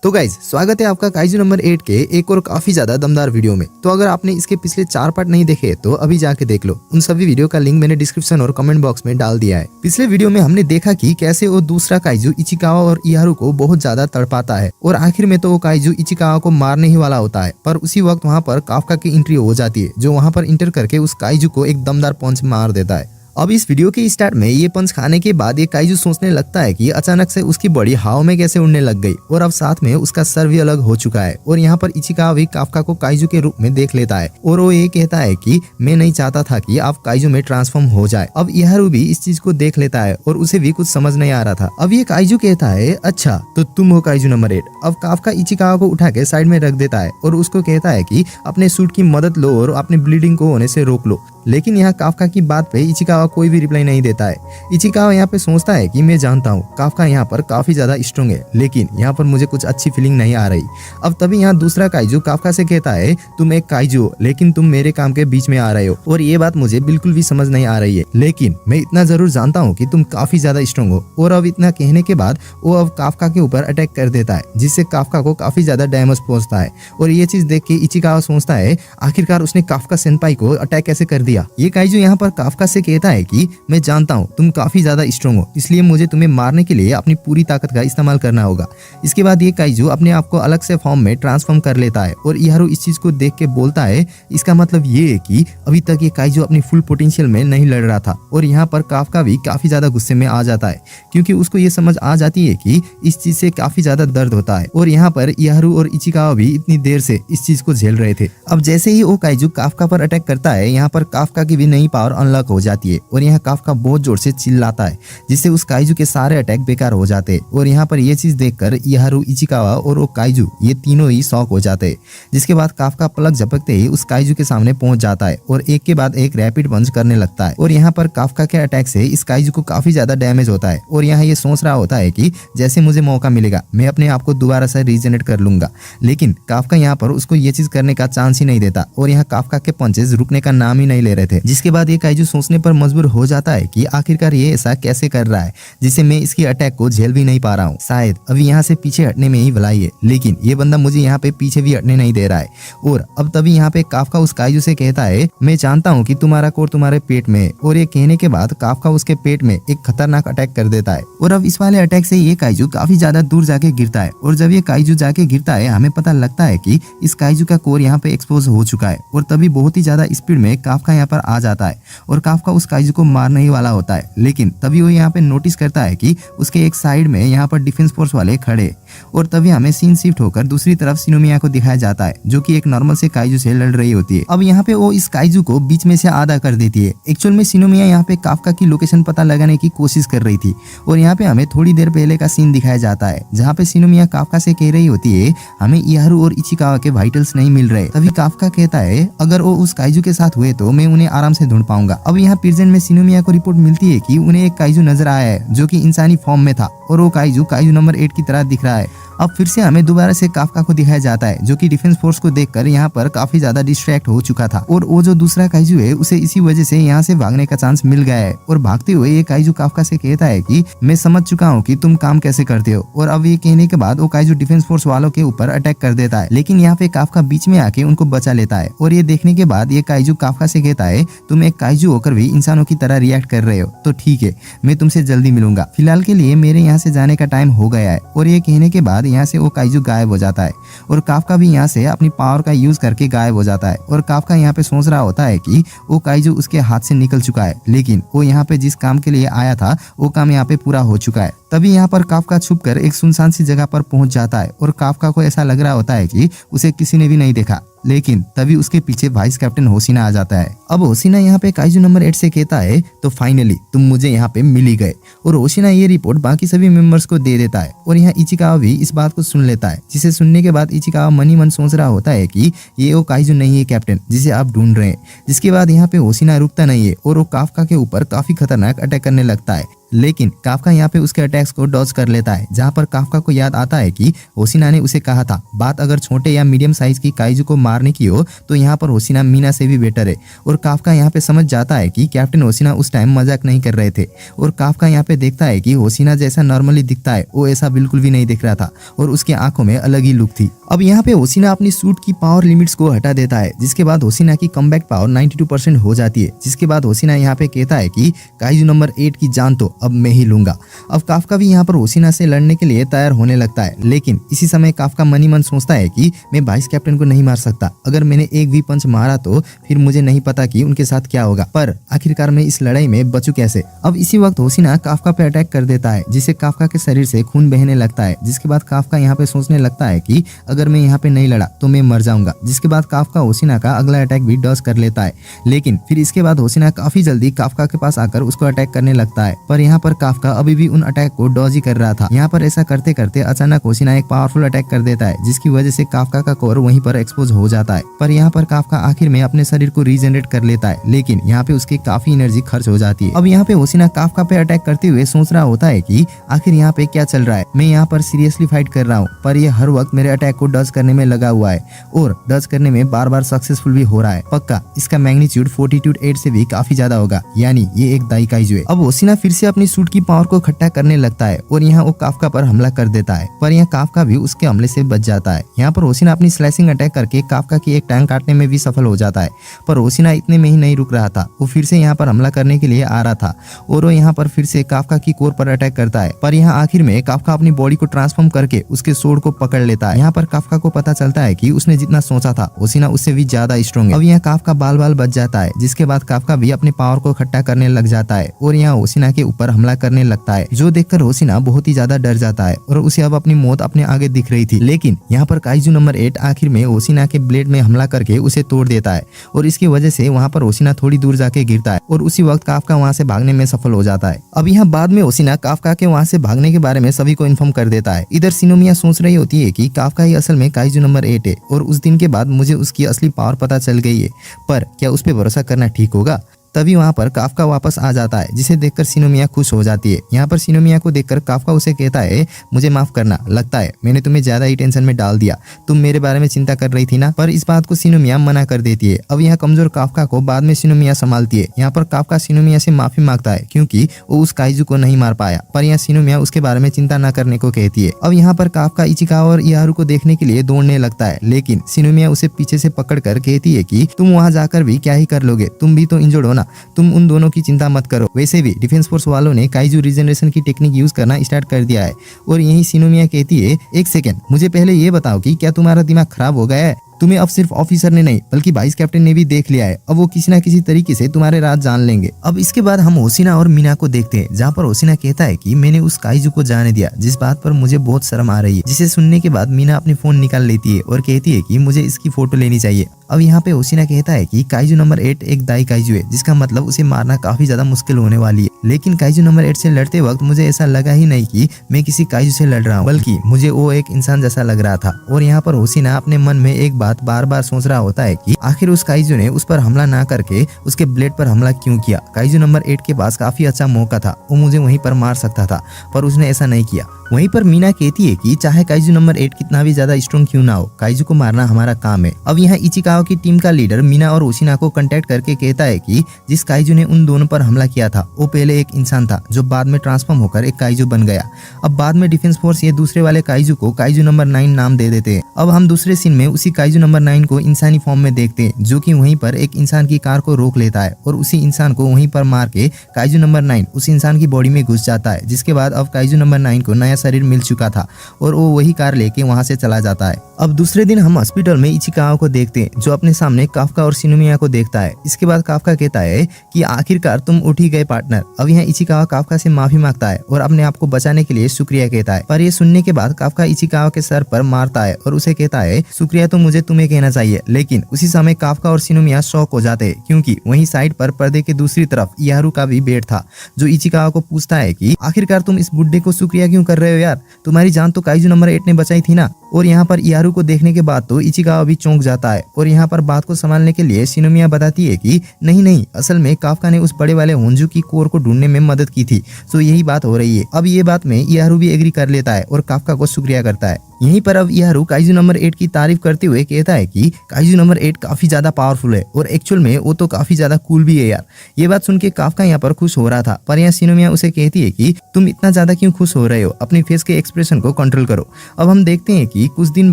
तो गाइज स्वागत है आपका काइजू नंबर 8 के एक और काफी ज्यादा दमदार वीडियो में। तो अगर आपने इसके पिछले 4 पार्ट नहीं देखे तो अभी जाके देख लो। उन सभी वीडियो का लिंक मैंने डिस्क्रिप्शन और कमेंट बॉक्स में डाल दिया है। पिछले वीडियो में हमने देखा कि कैसे वो दूसरा काइजू इचिकावा और इहारू को बहुत ज्यादा तड़पाता है और आखिर में तो वो काइजू इचिकावा को मारने ही वाला होता है, पर उसी वक्त वहाँ पर काफका की एंट्री हो जाती है जो वहाँ पर इंटर करके उस काइजू को एक दमदार पंच मार देता है। अब इस वीडियो के स्टार्ट में ये पंच खाने के बाद ये काइजू सोचने लगता है कि अचानक से उसकी बॉडी हवा में कैसे उड़ने लग गई और अब साथ में उसका सर भी अलग हो चुका है। और यहाँ पर इचिकावा भी काफका को काइजू के रूप में देख लेता है और वो ये कहता है कि मैं नहीं चाहता था कि आप काइजू में ट्रांसफॉर्म हो जाए। अब इहारू भी इस चीज को देख लेता है और उसे भी कुछ समझ नहीं आ रहा था। अब ये काइजू कहता है अच्छा तो तुम हो काइजू नंबर 8। अब काफका इचिकावा को उठा के साइड में रख देता है और उसको कहता है कि अपने सूट की मदद लो और अपनी ब्लीडिंग को होने से रोक लो। लेकिन यहाँ काफका की बात पे इचिकावा कोई भी रिप्लाई नहीं देता है। इचिकावा यहाँ पे सोचता है कि मैं जानता हूँ काफका यहाँ पर काफी ज्यादा स्ट्रॉन्ग है, लेकिन यहाँ पर मुझे कुछ अच्छी फीलिंग नहीं आ रही। अब तभी यहाँ दूसरा काइजू काफका से कहता है तुम एक काइजू हो लेकिन तुम मेरे काम के बीच में आ रहे हो और ये बात मुझे बिल्कुल भी समझ नहीं आ रही है, लेकिन मैं इतना जरूर जानता हूँ कि तुम काफी ज्यादा स्ट्रॉन्ग हो। और अब इतना कहने के बाद वो अब काफका के ऊपर अटैक कर देता है जिससे काफका को काफी ज्यादा डैमेज पहुंचता है। और ये चीज देख के इचिकावा सोचता है आखिरकार उसने काफका सेनपाई को अटैक कैसे कर दिया। ये काइजू यहाँ पर काफका से कहता है कि मैं जानता हूँ तुम काफी ज्यादा स्ट्रॉन्ग हो, इसलिए मुझे तुम्हें मारने के लिए अपनी पूरी ताकत का इस्तेमाल करना होगा। इसके बाद ये काइजू अपने आप को अलग से फॉर्म में ट्रांसफॉर्म कर लेता है और इहारू इस चीज को देख के बोलता है इसका मतलब ये है कि अभी तक ये काइजू अपनी फुल पोटेंशियल में नहीं लड़ रहा था। और यहाँ पर काफका भी काफी ज्यादा गुस्से में आ जाता है क्योंकि उसको ये समझ आ जाती है कि इस चीज से काफी ज्यादा दर्द होता है। और यहाँ पर इहारू और इचिकावा भी इतनी देर से इस चीज को झेल रहे थे। अब जैसे ही वो काइजू काफका पर अटैक करता है यहाँ पर काफका की भी नई पावर अनलॉक हो जाती है और यहाँ काफका बहुत जोर से चिल्लाता है जिससे उस काइजू के सारे अटैक बेकार हो जाते हैं। और यहाँ पर ये चीज देखकर इहारू, इचिकावा और वो काइजू ये तीनों ही शॉक हो जाते हैं। जिसके बाद काफका पलक झपकते ही उस काइजू के सामने पहुंच जाता है और एक के बाद एक रैपिड पंच करने लगता है। और यहाँ पर काफका के अटैक से इस काइजू को काफी ज्यादा डैमेज होता है और यहाँ ये सोच रहा होता है कि जैसे मुझे मौका मिलेगा मैं अपने आप को दोबारा से रीजनरेट कर लूंगा, लेकिन काफका यहाँ पर उसको ये चीज करने का चांस ही नहीं देता और यहाँ काफका के पंचेस रुकने का नाम ही नहीं ले रहे थे। जिसके बाद ये काइजू सोचने पर मजबूर हो जाता है कि आखिरकार ये ऐसा कैसे कर रहा है जिससे मैं इसकी अटैक को झेल भी नहीं पा रहा हूँ। शायद अभी यहाँ से पीछे हटने में ही भलाई है, लेकिन ये बंदा मुझे यहाँ पे पीछे भी हटने नहीं दे रहा है। और अब तभी यहाँ पे काफका उस काइजू से कहता है मैं जानता हूँ कि तुम्हारा कोर तुम्हारे पेट में है। और ये कहने के बाद काफका उसके पेट में एक खतरनाक अटैक कर देता है और अब इस वाले अटैक से ये काइजू काफी ज्यादा दूर जाके गिरता है। और जब ये काइजू जाके गिरता है हमें पता लगता है कि इस काइजू का कोर यहाँ पे एक्सपोज हो चुका है। और तभी बहुत ही ज्यादा स्पीड में काफका यहाँ पर आ जाता है और काफका उस काइजू को मारने ही वाला होता है, लेकिन तभी वो यहाँ पे नोटिस करता है कि उसके एक साइड में यहाँ पर डिफेंस फोर्स वाले खड़े। और तभी हमें सीन शिफ्ट होकर दूसरी तरफ शिनोमिया को दिखाया जाता है जो कि एक नॉर्मल से काइजू से लड़ रही होती है। अब यहाँ पे वो इस काइजू को बीच में से आधा कर देती है। एक्चुअल में शिनोमिया यहाँ पे काफका की लोकेशन पता लगाने की कोशिश कर रही थी और यहाँ पे हमें थोड़ी देर पहले का सीन दिखाया जाता है जहाँ पे शिनोमिया काफका से कह रही होती है हमें इहारू और इचिकावा के वाइटल्स नहीं मिल रहे। तभी काफका कहता है अगर वो उस काइजू के साथ हुए तो मैं उन्हें आराम से ढूंढ पाऊंगा। अब यहाँ प्रेजेंट में शिनोमिया को रिपोर्ट मिलती है कि उन्हें एक काइजू नजर आया है जो कि इंसानी फॉर्म में था और वो काइजू नंबर 8 की तरह दिख रहा है। अब फिर से हमें दोबारा से काफका को दिखाया जाता है जो कि डिफेंस फोर्स को देखकर यहाँ पर काफी ज्यादा डिस्ट्रैक्ट हो चुका था और वो जो दूसरा काइजू है उसे इसी वजह से यहाँ से भागने का चांस मिल गया है। और भागते हुए ये काइजू काफका से कहता है कि मैं समझ चुका हूँ कि तुम काम कैसे करते हो। और अब ये कहने के बाद वो काइजू डिफेंस फोर्स वालों के ऊपर अटैक कर देता है, लेकिन यहाँ पे काफका बीच में आके उनको बचा लेता है। और ये देखने के बाद ये काइजू काफका से कहता है तुम एक काइजू होकर भी इंसानों की तरह रिएक्ट कर रहे हो, तो ठीक है मैं तुमसे जल्दी मिलूंगा, फिलहाल के लिए मेरे यहाँ से जाने का टाइम हो गया है। और ये कहने के बाद यहाँ से वो काइजू गायब हो जाता है और काफका भी यहाँ से अपनी पावर का यूज करके गायब हो जाता है। और काफका यहाँ पे सोच रहा होता है कि वो काइजू उसके हाथ से निकल चुका है, लेकिन वो यहाँ पे जिस काम के लिए आया था वो काम यहाँ पे पूरा हो चुका है। तभी यहाँ पर काफका छुपकर एक सुनसान सी जगह पर पहुंच जाता है और काफका को ऐसा लग रहा होता है कि उसे किसी ने भी नहीं देखा, लेकिन तभी उसके पीछे वाइस कैप्टन होशिना आ जाता है। अब होशिना यहाँ पे काइजू नंबर 8 से कहता है तो फाइनली तुम मुझे यहाँ पे मिल ही गए। और होशिना ये रिपोर्ट बाकी सभी मेंबर्स को दे देता है और यहाँ इचिकावा भी इस बात को सुन लेता है, जिसे सुनने के बाद इचिकावा मनी मन सोच रहा होता है कि ये वो काइजू नहीं है कैप्टन जिसे आप ढूंढ रहे हैं। जिसके बाद यहाँ पे होशिना रुकता नहीं है और वो काफका के ऊपर काफी खतरनाक अटैक करने लगता है। लेकिन काफका यहाँ पे उसके अटैक्स को डॉज कर लेता है, जहाँ पर काफका को याद आता है कि होशिना ने उसे कहा था बात अगर छोटे या मीडियम साइज की काइजू को मारने की हो तो यहाँ पर होशिना मीना से भी बेटर है। और काफका यहाँ पे समझ जाता है कि कैप्टन होशिना उस टाइम मजाक नहीं कर रहे थे। और काफका यहाँ पे देखता है कि होशिना जैसा नॉर्मली दिखता है वो ऐसा बिल्कुल भी नहीं दिख रहा था और उसकी आंखों में अलग ही लुक थी। अब यहाँ पे होशिना अपनी सूट की पावर लिमिट्स को हटा देता है, जिसके बाद होशिना की कमबैक पावर 92% हो जाती है। जिसके बाद होशिना यहाँ पे कहता है कि काइजू नंबर 8 की जान तो अब मैं ही लूंगा। अब काफका भी यहाँ पर होशिना से लड़ने के लिए तैयार होने लगता है, लेकिन इसी समय काफका मन ही मन सोचता है कि मैं वाइस कैप्टन को नहीं मार सकता। अगर मैंने एक भी पंच मारा तो फिर मुझे नहीं पता कि उनके साथ क्या होगा, पर आखिरकार मैं इस लड़ाई में बचूं कैसे। अब इसी वक्त होशिना काफका पे अटैक कर देता है, जिससे काफका के शरीर से खून बहने लगता है। जिसके बाद काफका यहाँ पे सोचने लगता है कि अगर मैं यहाँ पे नहीं लड़ा तो मैं मर जाऊंगा। जिसके बाद काफका होशिना का अगला अटैक भी डॉज कर लेता है, लेकिन फिर इसके बाद होशिना काफी जल्दी काफका के पास आकर उसको अटैक करने लगता है। पर यहाँ पर काफका अभी भी उन अटैक को डॉज ही कर रहा था। यहाँ पर ऐसा करते करते अचानक होशिना एक पावरफुल अटैक कर देता है, जिसकी वजह से काफका का कोर वहीं पर एक्सपोज हो जाता है। पर यहाँ पर काफका आखिर में अपने शरीर को रीजनरेट कर लेता है, लेकिन यहाँ पे उसकी काफी एनर्जी खर्च हो जाती है। अब यहाँ पे होशिना काफका पे अटैक करते हुए सोच रहा होता है कि आखिर यहाँ पे क्या चल रहा है। मैं यहाँ पर सीरियसली फाइट कर रहा हूँ, पर ये हर वक्त मेरे अटैक को डज करने में लगा हुआ है और डज करने में बार बार सक्सेसफुल भी हो रहा है। पक्का इसका मैग्नीट्यूड 42.8 से भी काफी ज्यादा होगा, यानी ये एक दाई काइजू है। अब होशिना फिर से अपनी सूट की पावर को इकट्ठा करने लगता है और यहाँ वो काफका पर हमला कर देता है, पर यहाँ काफका भी उसके हमले से बच जाता है। यहाँ पर होशिना अपनी स्लाइसिंग अटैक करके काफका की एक टांग काटने में भी सफल हो जाता है। पर होशिना इतने में ही नहीं रुक रहा था, वो फिर से यहाँ पर हमला करने के लिए आ रहा था और वो यहाँ पर फिर से काफका की कोर पर अटैक करता है। पर यहाँ आखिर में काफका अपनी बॉडी को ट्रांसफॉर्म करके उसके सोड को पकड़ लेता है। यहाँ पर काफका को पता चलता है कि उसने जितना सोचा था होशिना उससे भी ज्यादा स्ट्रॉन्ग है। अब यहाँ काफका बाल बाल बच जाता है, जिसके बाद काफका भी अपने पावर को इकट्ठा करने लग जाता है और यहाँ होशिना के ऊपर हमला करने लगता है, जो देखकर होशिना बहुत ही ज्यादा डर जाता है और उसे अब अपनी मौत अपने आगे दिख रही थी। लेकिन यहाँ पर काइजू नंबर 8 आखिर में होशिना के ब्लेड में हमला करके उसे तोड़ देता है और इसकी वजह से वहाँ पर होशिना थोड़ी दूर जाके गिरता है और उसी वक्त काफका वहाँ से भागने में सफल हो जाता है। अब यहाँ बाद में होशिना काफका के वहाँ से भागने के बारे में सभी को इन्फॉर्म कर देता है। इधर शिनोमिया सोच रही होती है कि काफका ही असल में काइजू नंबर 8 है और उस दिन के बाद मुझे उसकी असली पावर पता चल गई है, पर क्या उस पर भरोसा करना ठीक होगा। तभी वहाँ पर काफका वापस आ जाता है, जिसे देखकर शिनोमिया खुश हो जाती है। यहाँ पर शिनोमिया को देखकर काफका उसे कहता है मुझे माफ करना, लगता है मैंने तुम्हें ज्यादा ही टेंशन में डाल दिया, तुम मेरे बारे में चिंता कर रही थी ना। पर इस बात को शिनोमिया मना कर देती है। अब यहाँ कमजोर काफका को बाद में शिनोमिया संभालती है। यहाँ पर काफका शिनोमिया से माफी मांगता है क्योंकि वो उस काइजू को नहीं मार पाया, पर यहाँ शिनोमिया उसके बारे में चिंता न करने को कहती है। अब यहाँ पर काफका इचिकावा और इहारू को देखने के लिए दौड़ने लगता है, लेकिन शिनोमिया उसे पीछे से पकड़ कर कहती है कि तुम वहाँ जाकर भी क्या ही कर लोगे, तुम भी तो इंजर्ड हो ना, तुम उन दोनों की चिंता मत करो। वैसे भी डिफेंस फोर्स वालों ने काइजू रीजनरेशन की टेक्निक यूज करना स्टार्ट कर दिया है। और यही शिनोमिया कहती है एक सेकेंड, मुझे पहले ये बताओ कि क्या तुम्हारा दिमाग खराब हो गया है। तुम्हें अब सिर्फ ऑफिसर ने नहीं बल्कि वाइस कैप्टन ने भी देख लिया है, अब वो किसी न किसी तरीके से तुम्हारे राज जान लेंगे। अब इसके बाद हम होशिना और मीना को देखते हैं, जहाँ पर होशिना कहता है कि मैंने उस काइजू को जाने दिया, जिस बात पर मुझे बहुत शर्म आ रही है। जिसे सुनने के बाद मीना अपनी फोन निकाल लेती है और कहती है कि मुझे इसकी फोटो लेनी चाहिए। अब यहाँ पे होशिना कहता है कि काइजू नंबर 8 एक दाई काइजू है, जिसका मतलब उसे मारना काफी ज्यादा मुश्किल होने वाली है। लेकिन काइजू नंबर 8 से लड़ते वक्त मुझे ऐसा लगा ही नहीं कि मैं किसी काइजू से लड़ रहा हूँ, बल्कि मुझे वो एक इंसान जैसा लग रहा था। और यहाँ पर होशिना अपने मन में एक बात बार बार सोच रहा होता है कि आखिर उस काइजू ने उस पर हमला ना करके उसके ब्लेड पर हमला क्यों किया। काइजू नंबर 8 के पास काफी अच्छा मौका था, वो मुझे वहीं पर मार सकता था, पर उसने ऐसा नहीं किया। वहीं पर मीना कहती है कि चाहे काइजू नंबर 8 कितना भी ज्यादा स्ट्रॉन्ग क्यों ना हो, काइजू को मारना हमारा काम है। अब यहाँ इचिकावा की टीम का लीडर मीना और होशिना को कांटेक्ट करके कहता है कि जिस काइजू ने उन दोनों पर हमला किया था वो पहले एक इंसान था, जो बाद में ट्रांसफॉर्म होकर एक काइजू बन गया। अब बाद में डिफेंस फोर्स ये दूसरे वाले काइजू को काइजू नंबर 9 नाम दे देते हैं। अब हम दूसरे सीन में उसी काइजू नंबर 9 को इंसानी फॉर्म में देखते हैं, जो कि वहीं पर एक इंसान की कार को रोक लेता है और उसी इंसान को वहीं पर मार के काइजू नंबर 9 उस इंसान की बॉडी में घुस जाता है। जिसके बाद अब काइजू नंबर 9 को नया शरीर मिल चुका था और वो वही कार लेके वहां से चला जाता है। अब दूसरे दिन हम हॉस्पिटल में इचिकावा को देखते हैं, जो अपने सामने काफका और शिनोमिया को देखता है। इसके बाद काफका कहता है कि आखिरकार तुम उठ ही गए पार्टनर। अब यहाँ इचिकावा काफका से माफी मांगता है और अपने आप को बचाने के लिए शुक्रिया कहता है। पर ये सुनने के बाद काफका इचिकावा के सर पर मारता है और उसे कहता है शुक्रिया तो मुझे तुम्हें कहना चाहिए। लेकिन उसी समय काफका और शिनोमिया शॉक हो जाते हैं, क्योंकि वहीं साइड पर पर्दे के दूसरी तरफ इहारू का भी बेड था, जो इचिकावा को पूछता है कि आखिरकार तुम इस बुड्ढे को शुक्रिया क्यों कर रहे हो यार, तुम्हारी जान तो काइजू नंबर 8 ने बचाई थी ना। और यहाँ पर इयारू को देखने के बाद तो इचिकावा भी चौंक जाता है और यहाँ पर बात को संभालने के लिए शिनोमिया बताती है कि नहीं असल में काफका ने उस बड़े वाले होंजू की कोर को ढूंढने में मदद की थी, तो यही बात हो रही है। अब ये बात में इयारू भी एग्री कर लेता है और काफका को शुक्रिया करता है। यहीं पर अब इयारू काइजू नंबर 8 की तारीफ करते हुए कहता है कि काइजू नंबर 8 काफी ज्यादा पावरफुल है और एक्चुअल में वो तो काफी ज्यादा कूल भी है यार। ये बात सुन के काफका यहाँ पर खुश हो रहा था, पर यहाँ शिनोमिया उसे कहती है कि तुम इतना ज्यादा क्यों खुश हो रहे हो, अपने फेस के एक्सप्रेशन को कंट्रोल करो। अब हम देखते हैं कि कुछ दिन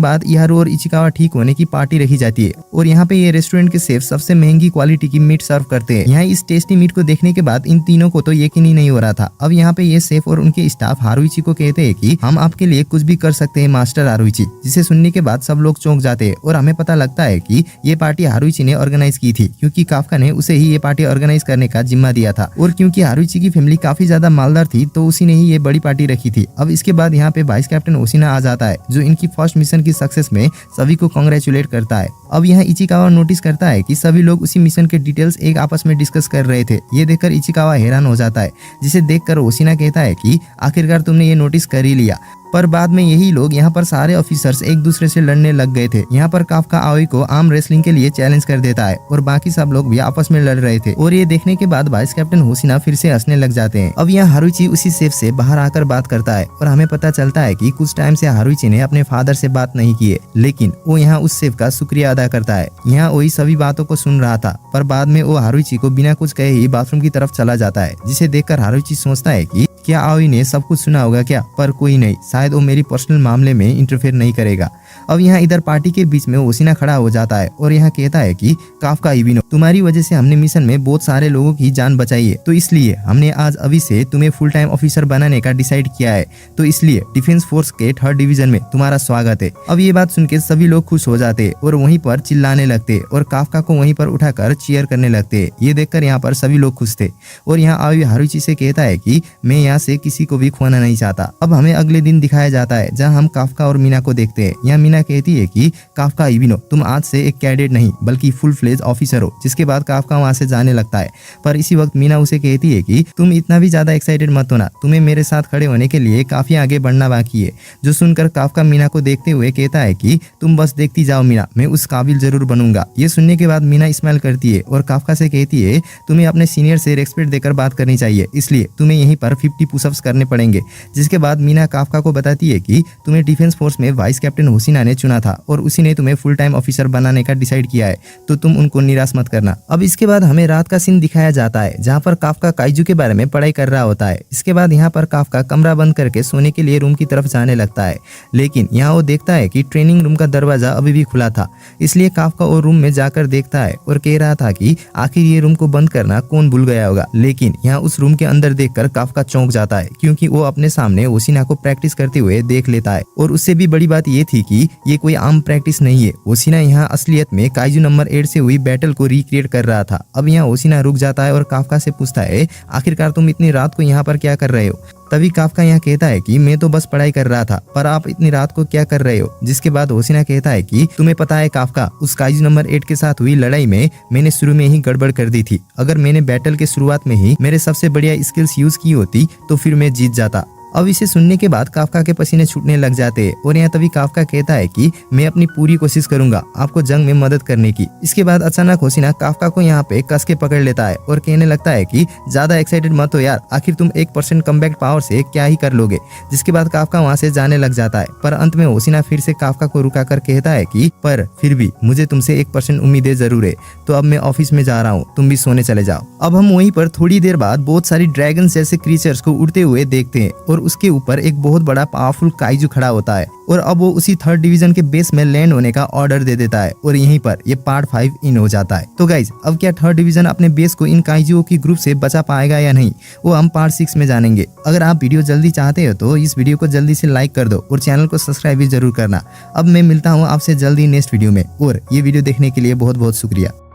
बाद इयारू और इचिकावा ठीक होने की पार्टी रखी जाती है और यहाँ पे ये रेस्टोरेंट के शेफ सबसे महंगी क्वालिटी की मीट सर्व करते हैं। यहाँ इस टेस्टी मीट को देखने के बाद इन तीनों को तो यकीन ही नहीं हो रहा था। अब यहाँ पे ये शेफ और उनके स्टाफ हारुइची को कहते हैं कि हम आपके लिए कुछ भी कर सकते हैं मास्टर हारुइची। जिसे सुनने के बाद सब लोग चौंक जाते हैं और हमें पता लगता है कि ये पार्टी हारुइची ने ऑर्गेनाइज की थी, क्योंकि काफका ने उसे ही ये पार्टी ऑर्गेनाइज करने का जिम्मा दिया था और क्योंकि हारुइची की फैमिली काफी ज्यादा मालदार थी तो उसी ने ही ये बड़ी पार्टी रखी थी। अब इसके बाद यहाँ पे वाइस कैप्टन ओशिना आ जाता है जो इनकी फर्स्ट मिशन की सक्सेस में सभी को कांग्रेचुलेट करता है। अब यहाँ इचिकावा नोटिस करता है कि सभी लोग उसी मिशन के डिटेल्स एक आपस में डिस्कस कर रहे थे। ये देखकर इचिकावा हैरान हो जाता है, जिसे देखकर ओशिना कहता है कि आखिरकार तुमने ये नोटिस कर ही लिया। पर बाद में यही लोग यहाँ पर सारे ऑफिसर्स एक दूसरे से लड़ने लग गए थे। यहाँ पर काफका आओई को आर्म रेसलिंग के लिए चैलेंज कर देता है और बाकी सब लोग भी आपस में लड़ रहे थे और ये देखने के बाद वाइस कैप्टन होशिना फिर से हंसने लग जाते हैं। अब यहाँ हारुइची उसी सेफ से बाहर आकर बात करता है और हमें पता चलता है कि कुछ टाइम से हारुइची ने अपने फादर से बात नहीं की है, लेकिन वो यहाँ उस सेफ का शुक्रिया अदा करता है। यहाँ वही सभी बातों को सुन रहा था, पर बाद में वो हारुइची को बिना कुछ कहे ही बाथरूम की तरफ चला जाता है, जिसे देखकर हारुइची सोचता है कि क्या आओई ने सब कुछ सुना होगा क्या, पर कोई नहीं, शायद वो मेरी पर्सनल मामले में इंटरफेयर नहीं करेगा। अब यहाँ इधर पार्टी के बीच में ओशिना खड़ा हो जाता है और यहाँ कहता है कि काफका इबिनो, तुम्हारी वजह से हमने मिशन में बहुत सारे लोगों की जान बचाई है, तो इसलिए हमने आज अभी से तुम्हें फुल टाइम ऑफिसर बनाने का डिसाइड किया है, तो इसलिए डिफेंस फोर्स के 3rd डिवीजन में तुम्हारा स्वागत है। अब ये बात सुन के सभी लोग खुश हो जाते और वहीं पर चिल्लाने लगते और काफका को वहीं पर उठाकर चीयर करने लगते। ये देखकर यहाँ पर सभी लोग खुश थे और यहाँ आओई हारुइची से कहता है कि मैं यहाँ से किसी को भी खोना नहीं चाहता। अब हमें अगले दिन दिखाया जाता है जहाँ हम काफका और मीना को देखते हैं। यहाँ मीना कहती है कि काफका इबिनो, तुम आज से एक कैडेट नहीं बल्कि फुल फ्लेज ऑफिसर हो, जिसके बाद काफका वहाँ से जाने लगता है। पर इसी वक्त मीना उसे कहती है कि तुम इतना भी ज्यादा एक्साइटेड मत होना, तुम्हें मेरे साथ खड़े होने के लिए काफी आगे बढ़ना बाकी है। जो सुनकर काफका मीना को देखते हुए कहता है कि तुम बस देखती जाओ मीना, मैं उस काबिल जरूर बनूंगा। ये सुनने के बाद मीना स्माइल करती है और काफका से कहती है तुम्हें अपने सीनियर से रेस्पेक्ट देकर बात करनी चाहिए, इसलिए तुम्हें यहीं पर 50 पुशअप्स करने पड़ेंगे। जिसके बाद मीना काफका को बताती है कि तुम्हें डिफेंस फोर्स में वाइस कैप्टन होशिना ने चुना था और उसी ने तुम्हें फुल टाइम ऑफिसर बनाने का डिसाइड किया है, तो तुम उनको निराश मत करना। अब इसके बाद हमें रात का सीन दिखाया जाता है जहाँ पर काफका काइजू के बारे में पढ़ाई कर रहा होता है। इसके बाद यहाँ पर काफका कमरा बंद करके सोने के लिए रूम की तरफ जाने लगता है, लेकिन यहाँ वो देखता है कि ट्रेनिंग रूम का दरवाजा अभी भी खुला था। इसलिए काफका वो रूम में जाकर देखता है और कह रहा था कि आखिर ये रूम को बंद करना कौन भूल गया होगा। लेकिन यहाँ उस रूम के अंदर देखकर काफका चौंक जाता है, क्योंकि वो अपने सामने ओशिना को प्रैक्टिस करते हुए देख लेता है। और उससे भी बड़ी बात ये थी कि ये कोई आम प्रैक्टिस नहीं है, ओशिना यहाँ असलियत में काइजू नंबर 8 से हुई बैटल को रिक्रिएट कर रहा था। अब यहाँ ओशिना रुक जाता है और काफका से पूछता है आखिरकार तुम इतनी रात को यहाँ पर क्या कर रहे हो। तभी काफका यहाँ कहता है कि मैं तो बस पढ़ाई कर रहा था, पर आप इतनी रात को क्या कर रहे हो। जिसके बाद ओशिना कहता है कि तुम्हें पता है काफका, उस काइजू नंबर 8 के साथ हुई लड़ाई में मैंने शुरू में ही गड़बड़ कर दी थी। अगर मैंने बैटल के शुरुआत में ही मेरे सबसे बढ़िया स्किल्स यूज की होती तो फिर मैं जीत जाता। अब इसे सुनने के बाद काफका के पसीने छूटने लग जाते हैं और यहाँ तभी काफका कहता है कि मैं अपनी पूरी कोशिश करूंगा आपको जंग में मदद करने की। इसके बाद अचानक होशिना काफका को यहाँ पे कस के पकड़ लेता है और कहने लगता है कि ज्यादा एक्साइटेड मत हो यार, आखिर तुम 1% कमबैक पावर से क्या ही कर लोगे। जिसके बाद काफका वहाँ से जाने लग जाता है, पर अंत में होशिना फिर से काफका को रुका कर कहता है कि पर फिर भी मुझे तुमसे 1% उम्मीदें जरूर है, तो अब मैं ऑफिस में जा रहा हूँ, तुम भी सोने चले जाओ। अब हम वहीं पर थोड़ी देर बाद बहुत सारी ड्रैगन जैसे क्रीचर्स को उड़ते हुए देखते हैं और उसके ऊपर एक बहुत बड़ा पावरफुल काइजू खड़ा होता है और अब वो उसी 3rd डिवीजन के बेस में लैंड होने का ऑर्डर दे देता है और यहीं पर ये पार्ट 5 इन हो जाता है। तो गाइज, अब क्या 3rd डिवीजन अपने बेस को इन काइजुओं की ग्रुप से बचा पाएगा या नहीं, वो हम पार्ट 6 में जानेंगे। अगर आप वीडियो जल्दी चाहते हो तो इस वीडियो को जल्दी से लाइक कर दो और चैनल को सब्सक्राइब भी जरूर करना। अब मैं मिलता हूँ आपसे जल्दी नेक्स्ट वीडियो में, और ये वीडियो देखने के लिए बहुत बहुत शुक्रिया।